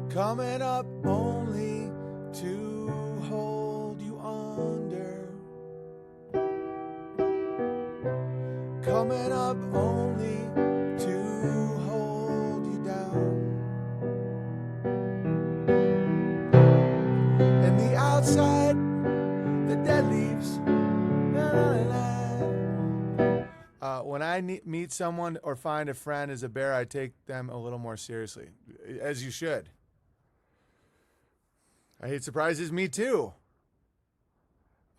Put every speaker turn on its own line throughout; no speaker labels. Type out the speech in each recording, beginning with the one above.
Coming up only to hold you under. Coming up only to hold you down. And the outside, the dead leaves. When I meet someone or find a friend as a bear, I take them a little more seriously, as you should. I hate surprises. Me too.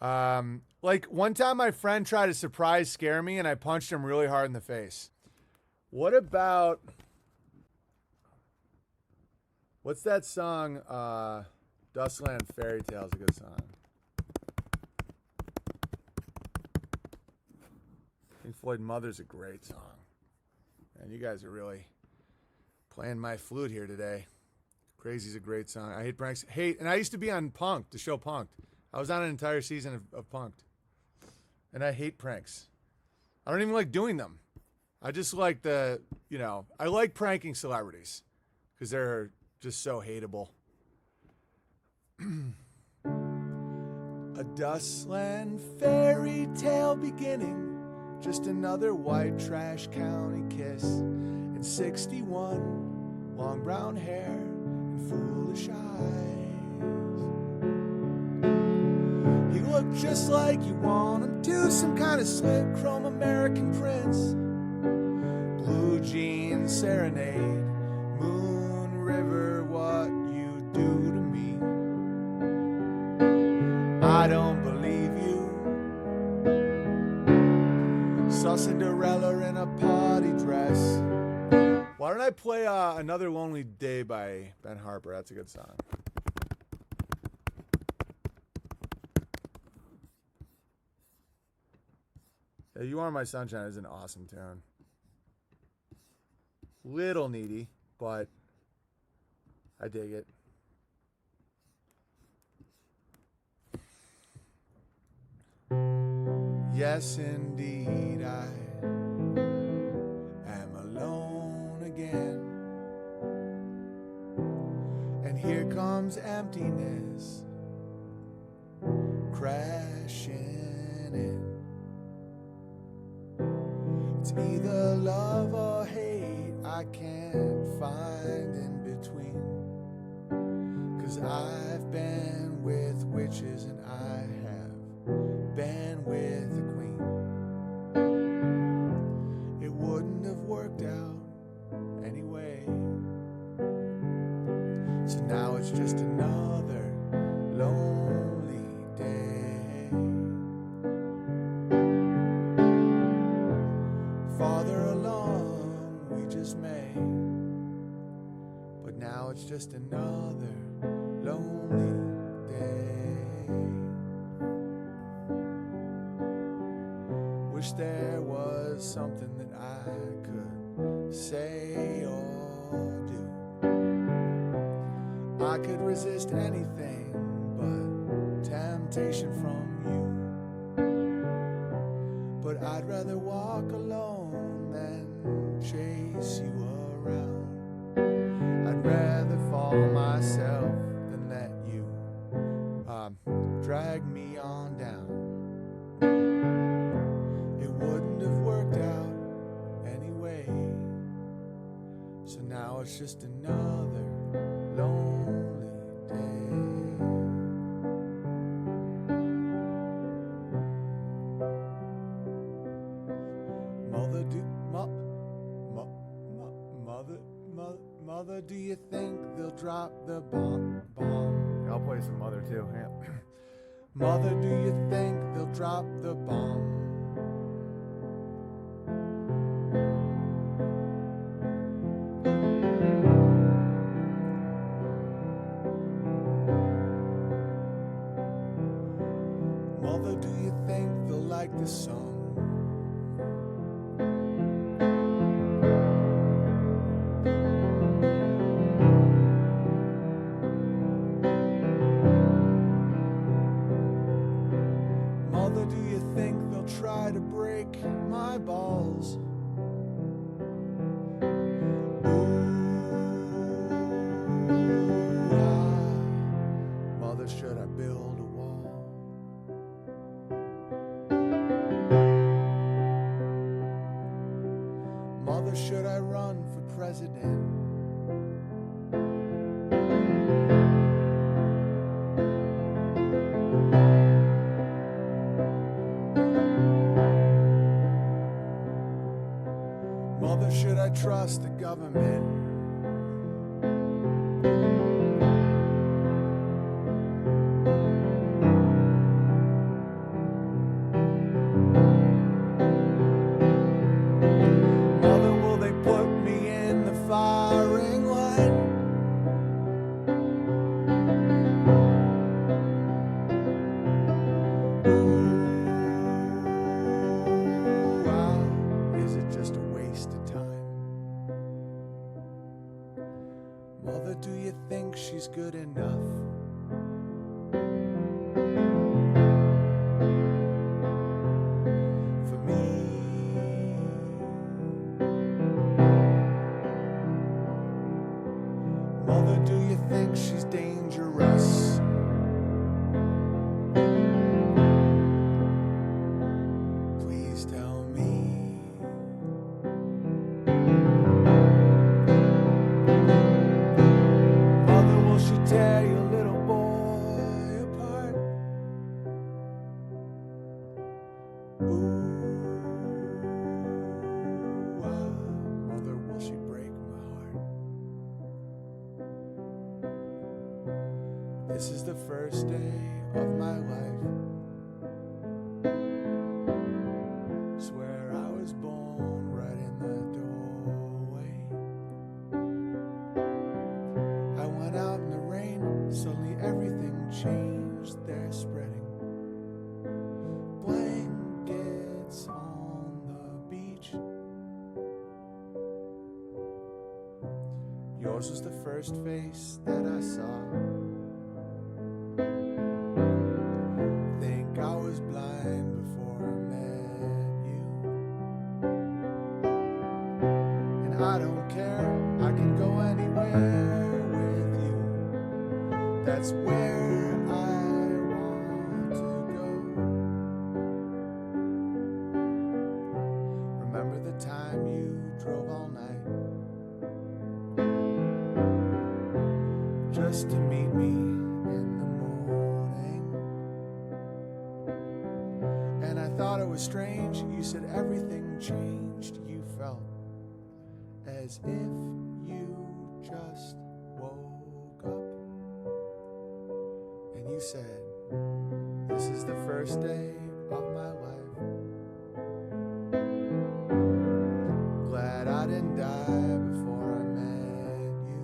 Like one time my friend tried to surprise scare me and I punched him really hard in the face. What about, what's that song? Dustland Fairy Tale is a good song. Pink Floyd Mother's a great song. And you guys are really playing my flute here today. Crazy's a great song. I hate pranks. And I used to be on Punk'd, the show Punk'd. I was on an entire season of Punk'd. And I hate pranks. I don't even like doing them. I just like I like pranking celebrities because they're just so hateable. A Dustland fairy tale beginning. Just another white trash county kiss. And 61 long brown hair and foolish eyes. He looked just like you want him to, some kind of slick chrome American prince. Blue jeans serenade, Moon River, what you do to me. I don't believe you. Saw Cinderella in a party dress. Why don't I play Another Lonely Day by Ben Harper? That's a good song. Yeah, You Are My Sunshine is an awesome tune. Little needy, but I dig it. Yes, indeed, I am alone again. And here comes emptiness crashing in. It's either love or hate, I can't find in between. 'Cause I've been with witches and I have been with the queen. It wouldn't have worked out anyway. So now it's just another lonely day. Farther along we just may, but now it's just another lonely day. Wish there was something that I could say or do. I could resist anything but temptation from you. But I'd rather walk alone than chase you around. I'd rather fall myself than let you drag me on down. It wouldn't have worked out anyway. So now it's just another lonely day. Mother, do you think they'll drop the bomb? I'll play some Mother too. Yeah. Mother, do you think they'll drop the bomb? Mother, do you think they'll like this song? Mother, do you think they'll try to break my balls? Mother, should I build a wall? Mother, should I run for president? Mother, should I trust the government? Mother, will they put me in the firing line? Is it just a waste of time? Mother, do you think she's good enough? For me? Mother, do you think she's dangerous? Please tell me. Mother, will she tear your little boy apart? Mother, will she break my heart? This is the first day of my life. Swear I was born right in the doorway. I went out in the rain, suddenly everything changed. They're spreading blankets on the beach. Yours was the first face that I saw. Think I was blind before I met you. And I don't care, I can go anywhere with you. That's where I want to go. Remember the time you drove all night just to meet me in the morning? And I thought it was strange, you said everything changed. You felt as if you just woke up. And you said, this is the first day of my life. Glad I didn't die before I met you.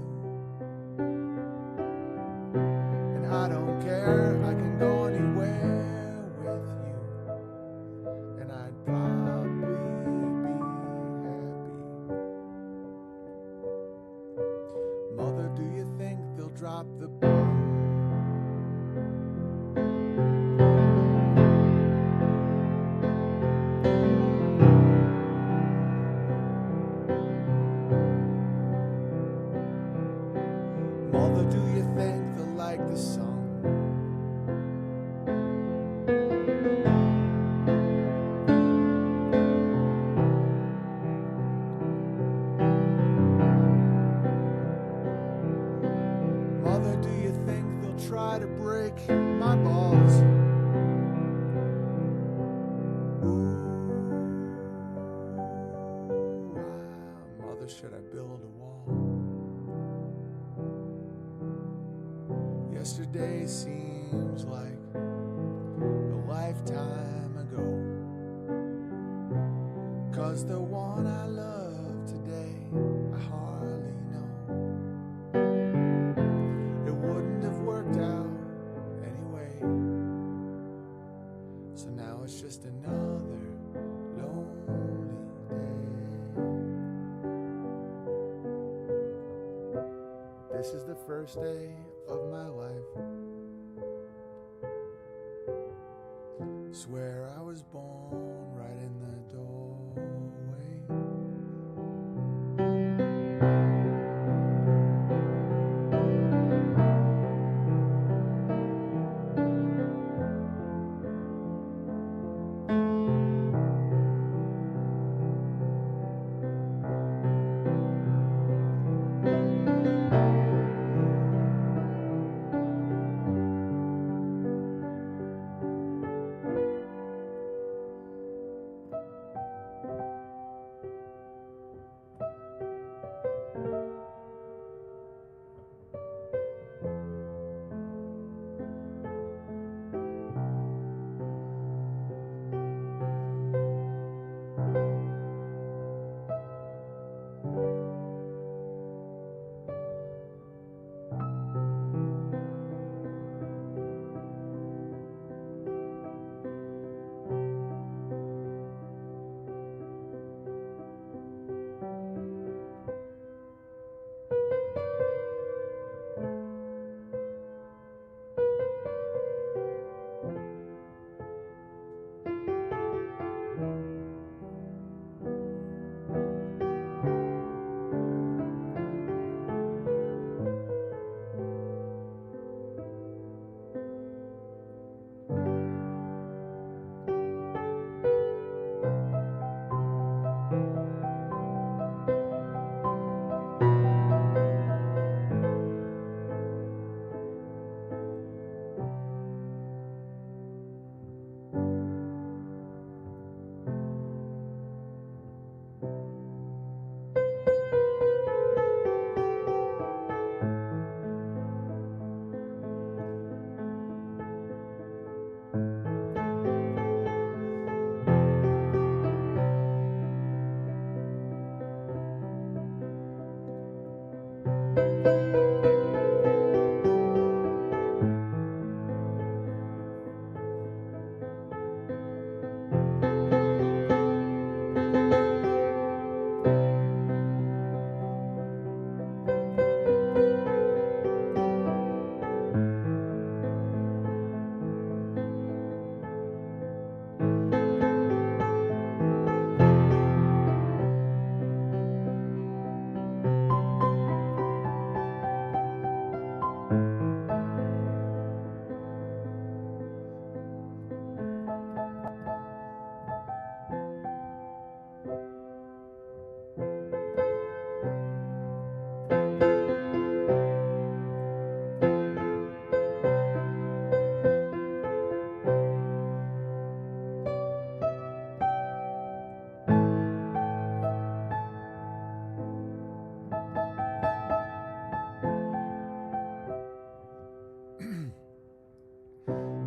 And I don't care, I can go anywhere with you. And I'd probably be happy. Mother, do you think they'll drop the bomb? Mother, do you think they'll like the song? Mother, do you think they'll try to break my balls? Mother, should I build a wall? Yesterday seems like a lifetime ago, 'cause the one I love today I hardly know. It wouldn't have worked out anyway, so now it's just another lonely day. This is the first day of my life. Swear I was born right in the doorway.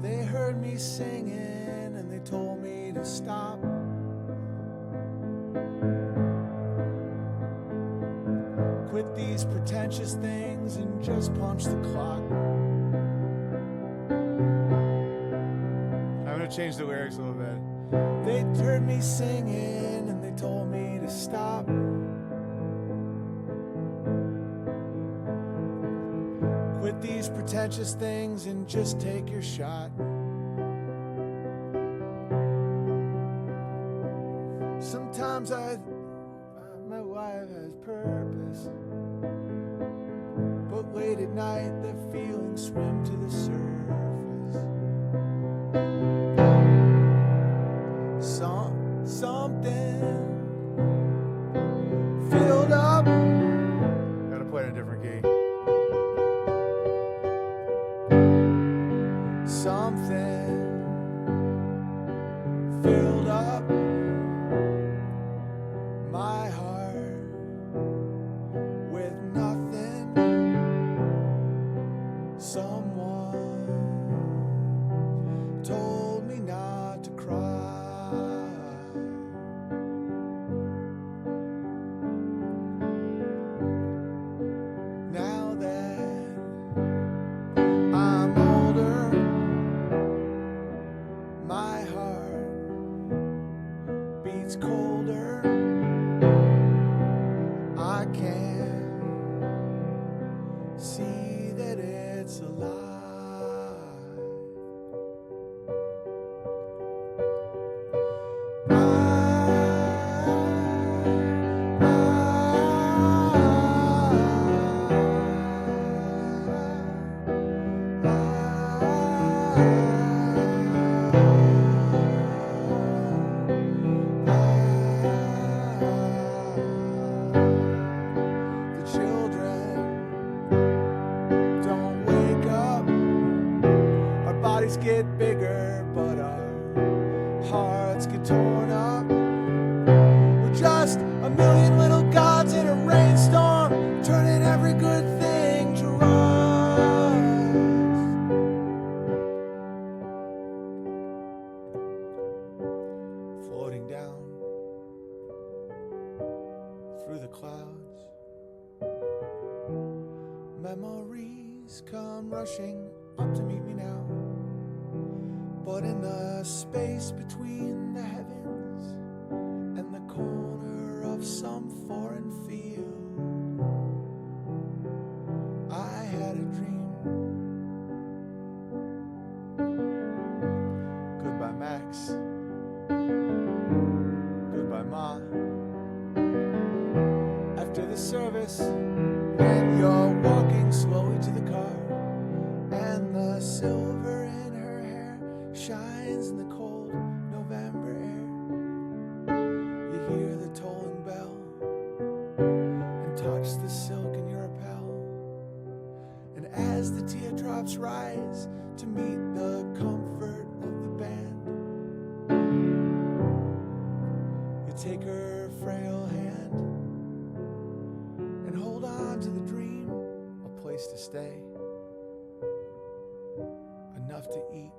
They heard me singing and they told me to stop. Quit these pretentious things and just punch the clock. I'm gonna change the lyrics a little bit. They heard me singing and they told me to stop. Quit these pretentious things and just take your shot. Sometimes my life has purpose, but late at night the feelings swim to the surface. Something filled up. Gotta play in a different key. Something filled up my heart with nothing. Someone told me not to cry. Now that I'm older, my heart beats colder. I can see that it's alive. The children don't wake up. Our bodies get bigger, but our hearts get torn up. We're just a million little gods in a rainstorm, turning every good thing to rust. Floating down through the clouds, memories come rushing up to meet me now. But in the space between the heavens and the corner of some foreign field, I had a dream. Goodbye, Max. Goodbye, Ma. After the service, when you're walking slowly to the car, and the silver in her hair shines in the cold November air, you hear the tolling bell and touch the silk in your lapel. And as the teardrops rise to meet the comfort of the band, you take her frail hand and hold on to the dream, a place to stay, enough to eat.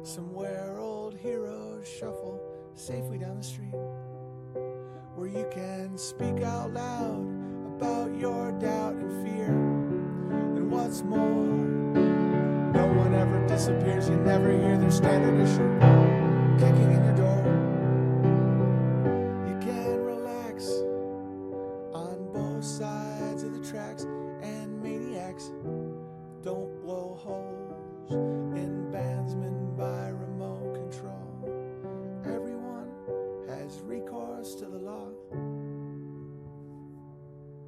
Somewhere old heroes shuffle safely down the street, where you can speak out loud about your doubt and fear. And what's more, no one ever disappears. You never hear their standard issue kicking in your door. You can relax on both sides of the tracks, and maniacs don't blow holes in bandsmen by remote control. Everyone has recourse to the law,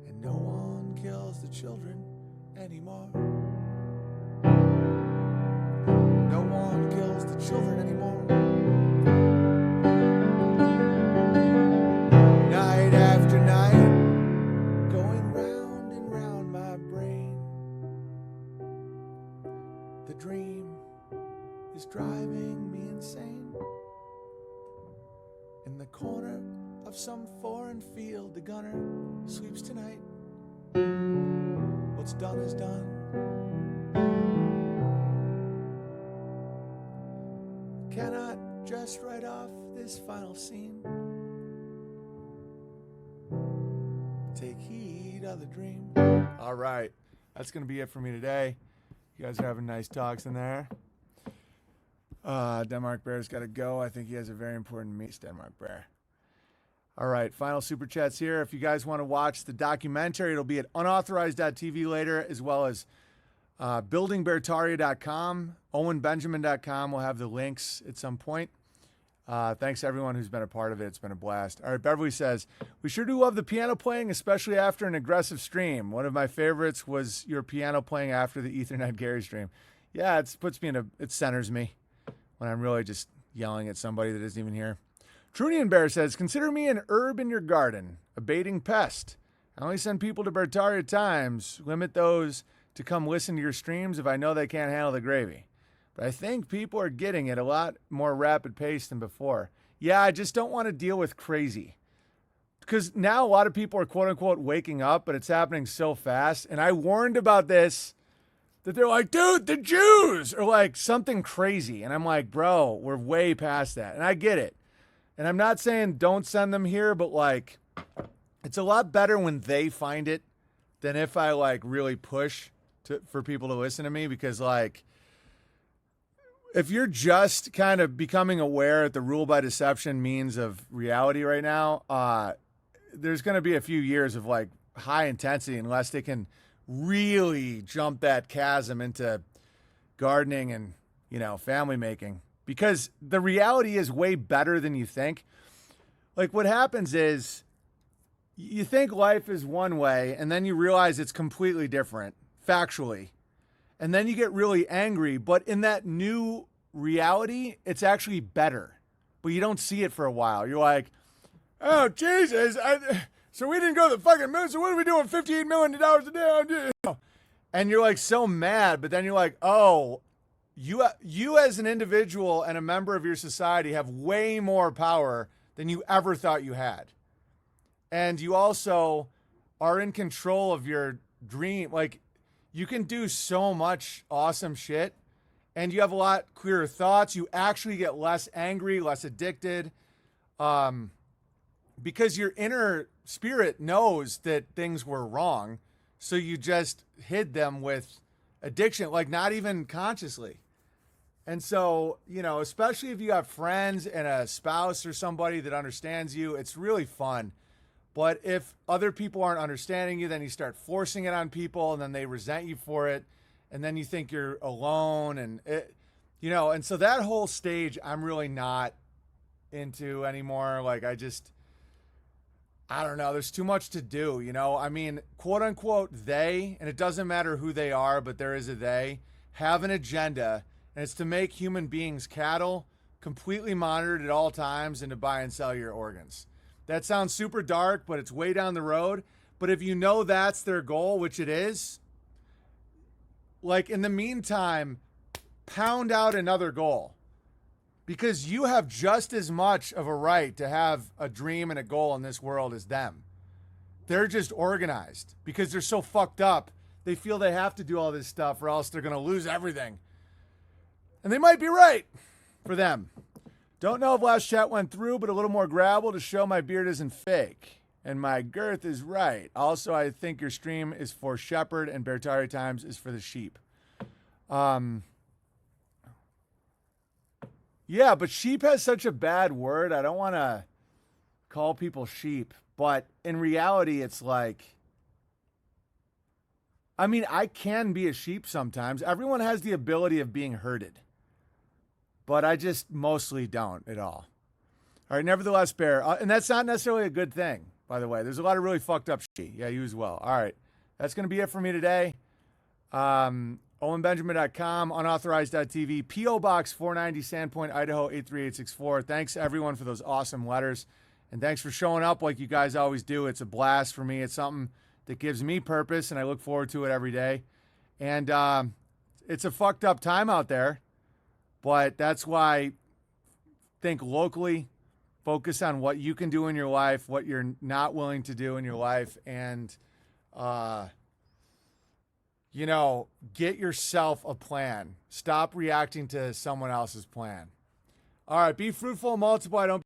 and no one kills the children anymore. No one kills the children anymore. Night after night, going round and round my brain, the dream is driving me insane. In the corner of some foreign field, the gunner sleeps tonight. What's done is done. Cannot just write off this final scene. Take heed of the dream. All right, that's going to be it for me today. You guys are having nice talks in there. Denmark Bear's got to go. I think he has a very important meet. Denmark Bear. All right, final super chats here. If you guys want to watch the documentary, it'll be at unauthorized.tv later, as well as buildingbeartaria.com, owenbenjamin.com. We'll have the links at some point. Thanks to everyone who's been a part of it. It's been a blast. All right, Beverly says, we sure do love the piano playing, especially after an aggressive stream. One of my favorites was your piano playing after the Ethernet Gary stream. Yeah, it puts me it centers me when I'm really just yelling at somebody that isn't even here. Trunian Bear says, consider me an herb in your garden, a baiting pest. I only send people to Beartaria Times, limit those to come listen to your streams if I know they can't handle the gravy. But I think people are getting it a lot more rapid pace than before. Yeah, I just don't want to deal with crazy. Because now a lot of people are quote unquote waking up, but it's happening so fast. And I warned about this, that they're like, dude, the Jews, or like something crazy. And I'm like, bro, we're way past that. And I get it. And I'm not saying don't send them here, but like, it's a lot better when they find it than if I like really push for people to listen to me, because like, if you're just kind of becoming aware at the rule by deception means of reality right now, there's going to be a few years of like high intensity unless they can really jump that chasm into gardening and, you know, family making, because the reality is way better than you think. Like what happens is you think life is one way and then you realize it's completely different factually. And then you get really angry. But in that new reality, it's actually better. But you don't see it for a while. You're like, oh, Jesus. So we didn't go to the fucking moon. So what are we doing? $58 million a day. And you're like so mad. But then you're like, oh, you as an individual and a member of your society have way more power than you ever thought you had. And you also are in control of your dream. Like, you can do so much awesome shit, and you have a lot clearer thoughts. You actually get less angry, less addicted, because your inner spirit knows that things were wrong, so you just hid them with addiction, like not even consciously. And so, you know, especially if you have friends and a spouse or somebody that understands you, it's really fun. But if other people aren't understanding you, then you start forcing it on people, and then they resent you for it. And then you think you're alone, and it, you know, and so that whole stage I'm really not into anymore. Like, I don't know. There's too much to do, you know? I mean, quote unquote, they, and it doesn't matter who they are, but there is a they, have an agenda, and it's to make human beings cattle, completely monitored at all times, and to buy and sell your organs. That sounds super dark, but it's way down the road. But if you know that's their goal, which it is, like, in the meantime, pound out another goal. Because you have just as much of a right to have a dream and a goal in this world as them. They're just organized because they're so fucked up. They feel they have to do all this stuff or else they're going to lose everything. And they might be right for them. Don't know if last chat went through, but a little more gravel to show my beard isn't fake. And my girth is right. Also, I think your stream is for shepherd and Bertari Times is for the sheep. Yeah, but sheep has such a bad word. I don't want to call people sheep. But in reality, it's like, I mean, I can be a sheep sometimes. Everyone has the ability of being herded. But I just mostly don't at all. All right, nevertheless, Bear. And that's not necessarily a good thing, by the way. There's a lot of really fucked up shit. Yeah, you as well. All right, that's going to be it for me today. OwenBenjamin.com, unauthorized.tv, P.O. Box 490, Sandpoint, Idaho 83864. Thanks, everyone, for those awesome letters. And thanks for showing up like you guys always do. It's a blast for me. It's something that gives me purpose, and I look forward to it every day. And it's a fucked up time out there. But that's why think locally, focus on what you can do in your life, what you're not willing to do in your life, and, you know, get yourself a plan. Stop reacting to someone else's plan. All right, be fruitful and multiply. Don't